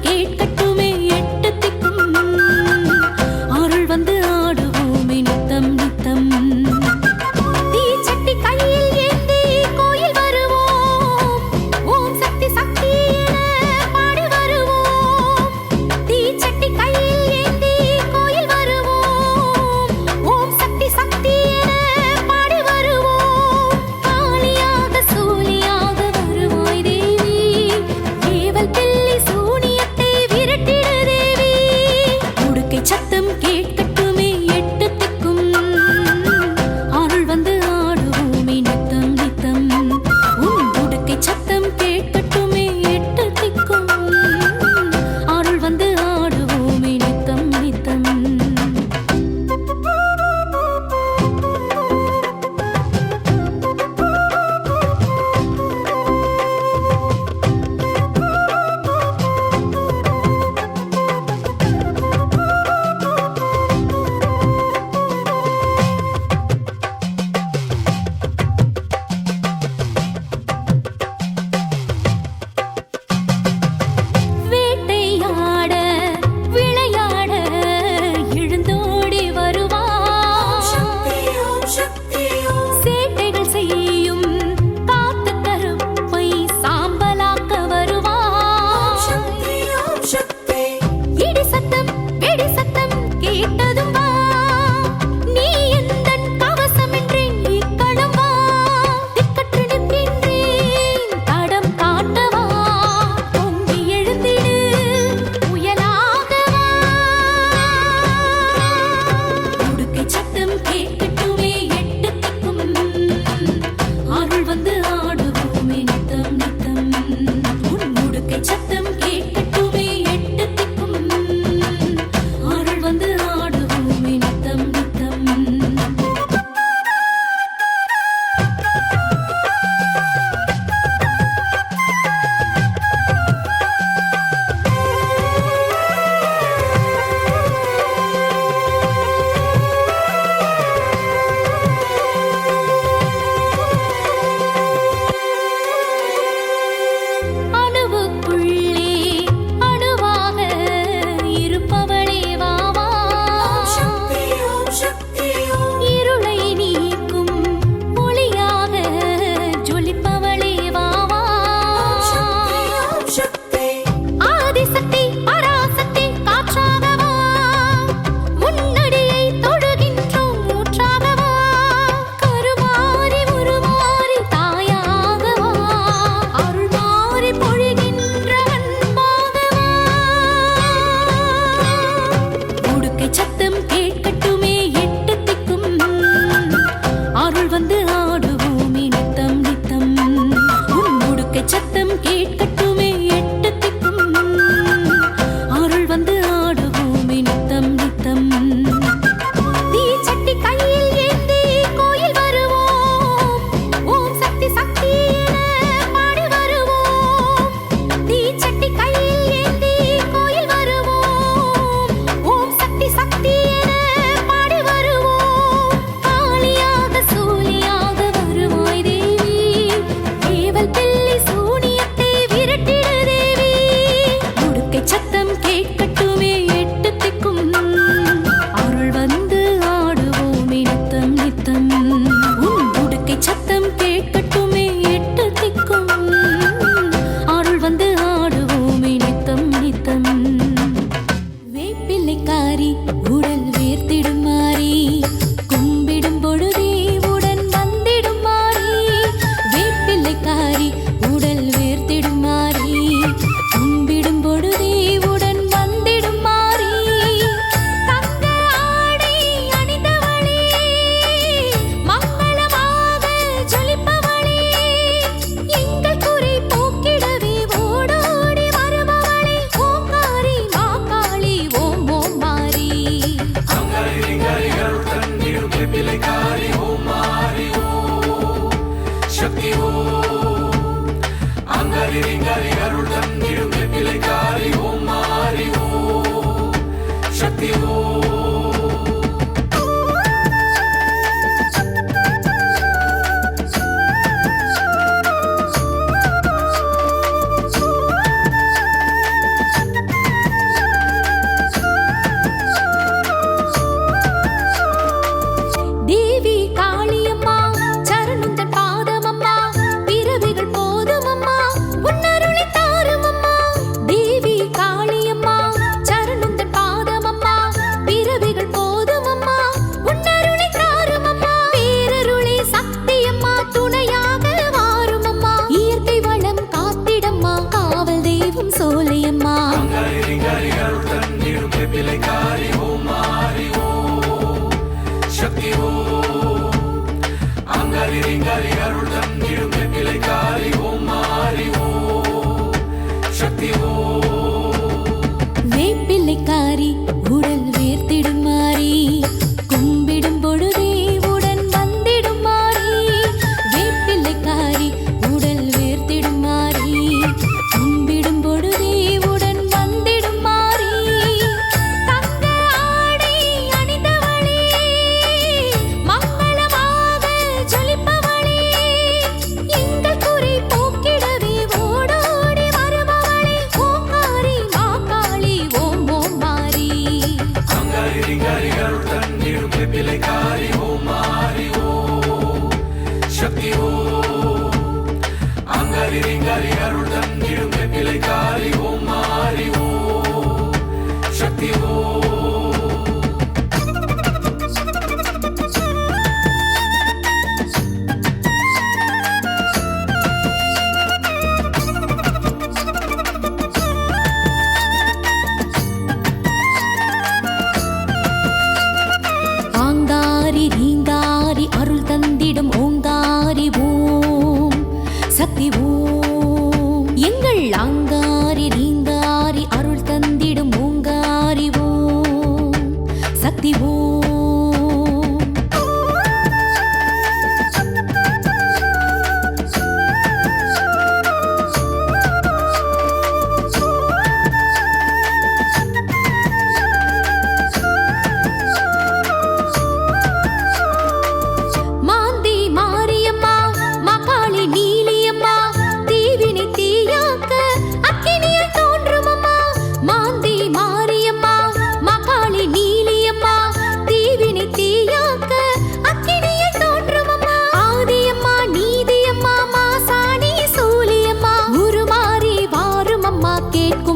கேட்கட்டுமே எட்டு திக்கும் அருள் வந்து ஆடுவோமே நித்தம் நித்தம் தீச்சட்டி கையில் ஏந்தி கோயில் வருவோம் ஓம் சக்தி சக்தி என பாடி வருவோம் தீச்சட்டி கையில் ஏந்தி கோயில் வருவோம் ஓம் சக்தி சக்தி என பாடி வருவோம் காளியாக சூலியாக வருவாய் தேவி ஏவல் பில்லி சூனியத்தை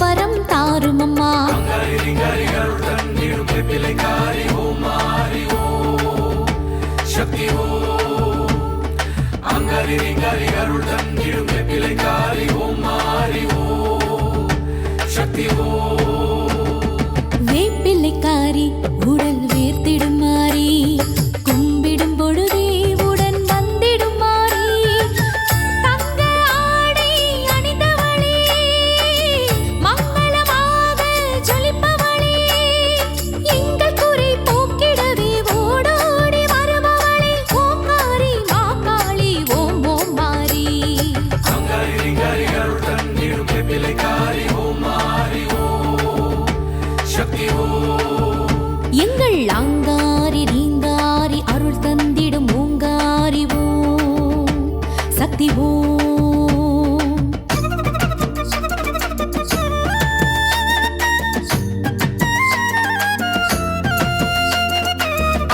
வரம் தாரும் அம்மா சக்தி ஓம் அங்காரி ரிங்காரி அருள் தந்திடும் பிள்ளைக்காரி ஓம் மாறி ஓம் சக்தி ஓம் வேப்பிள்ளைக்காரி உடல் வேர்த்திடும் மாறி கும்பிடும் பொழுதே உடன் வந்திடும் மாறி தங்க ஆடை அணிந்தவளே மங்களமாக ஜொலிப்பவளே எங்கள் குறை போக்கிடவே ஓடோடி வருபவளே ஓங்காரி மாகாளி ஓம் ஓம் மாறி அங்காரி ரிங்காரி அருள் தந்திடும் பிள்ளைக்காரி ஓம் மாறி ஓம் சக்தி ஓம் எங்கள் அங்காரி ரீங்காரி அருள் தந்திடும் ஓங்காரி ஓம் சக்தி ஓம்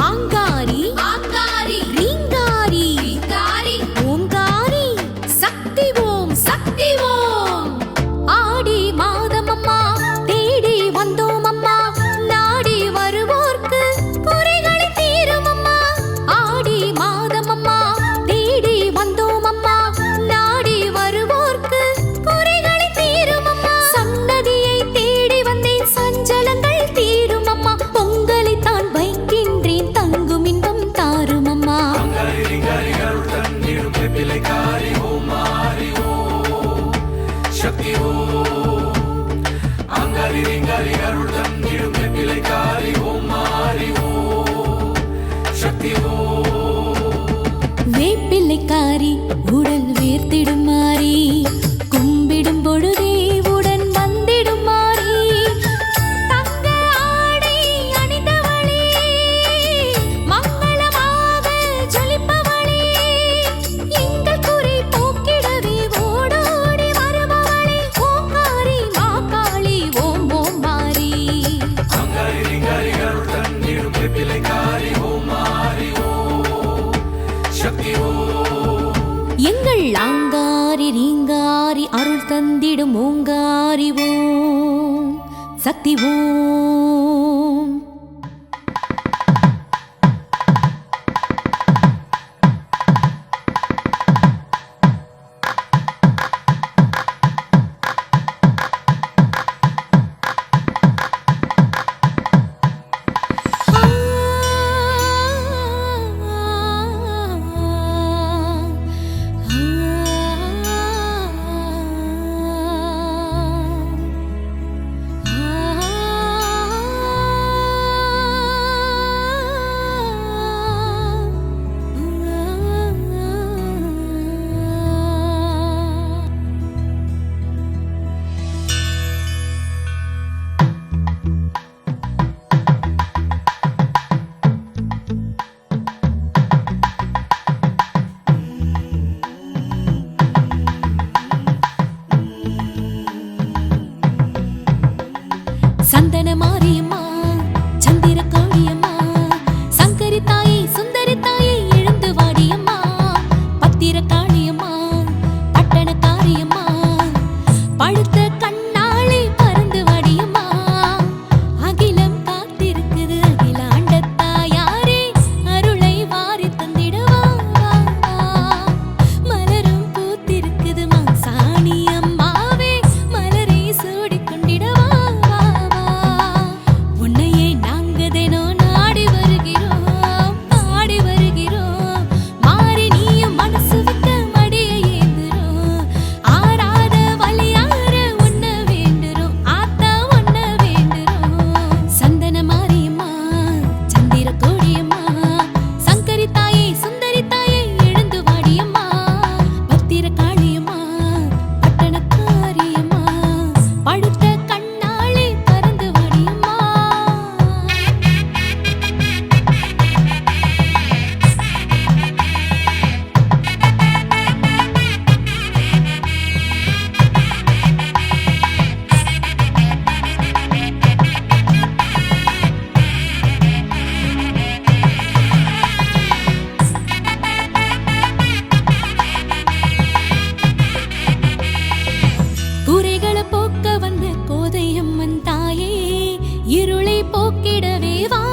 ஆங்காரி ஆங்காரி ரீங்காரி ரீங்காரி ஓங்காரி சக்தி ஓம் சக்தி ஓம் ஆடி மாதம் அம்மா தேடி வந்தோம் அம்மா நாடி வருவோர்க்கு குறைகளை தீரும் அம்மா ஆடி மாதம் அம்மா தேடி வந்தோம் அம்மா நாடி வருவோர்க்கு குறைகளை தீரும் அம்மா சன்னதியை தேடி வந்தேன் சஞ்சலங்கள் தீரும் அம்மா பொங்கலை தான் வைக்கின்றேன் தங்கும் இன்பம் தாரும் அம்மா அங்காரி ரிங்காரி அருள் தந்திடும் பிள்ளைக்காரி ஓம் மாறி ஓம் சக்தி ஓம் அங்காரி ரிங்காரி அருள் தந்திடும் பிள்ளைக்காரி ஓம் மாறி ஓம் சக்தி ஓம் வேப்பிள்ளைக்காரி உடல் வேர்த்திடும் மாறி கும்பிடும் பொழுதே உடன் வந்திடும் மாறி தங்க ஆடை அணிந்தவளே மங்களமாக ஜொலிப்பவளே எங்கள் குறை போக்கிடவே ஓடோடி வருபவளே ஓங்காரி மாகாளி ஓம் ஓம் மாறி அங்காரி ரிங்காரி அருள் தந்திடும் பிள்ளைக்காரி ஓம் மாறி ஓம் சக்தி ஓம் எங்கள் அங்காரி ரீங்காரி அருள் தந்திடும் ஓங்காரி ஓம் சக்தி ஓம் ஆ இருளை போக்கிடவே வா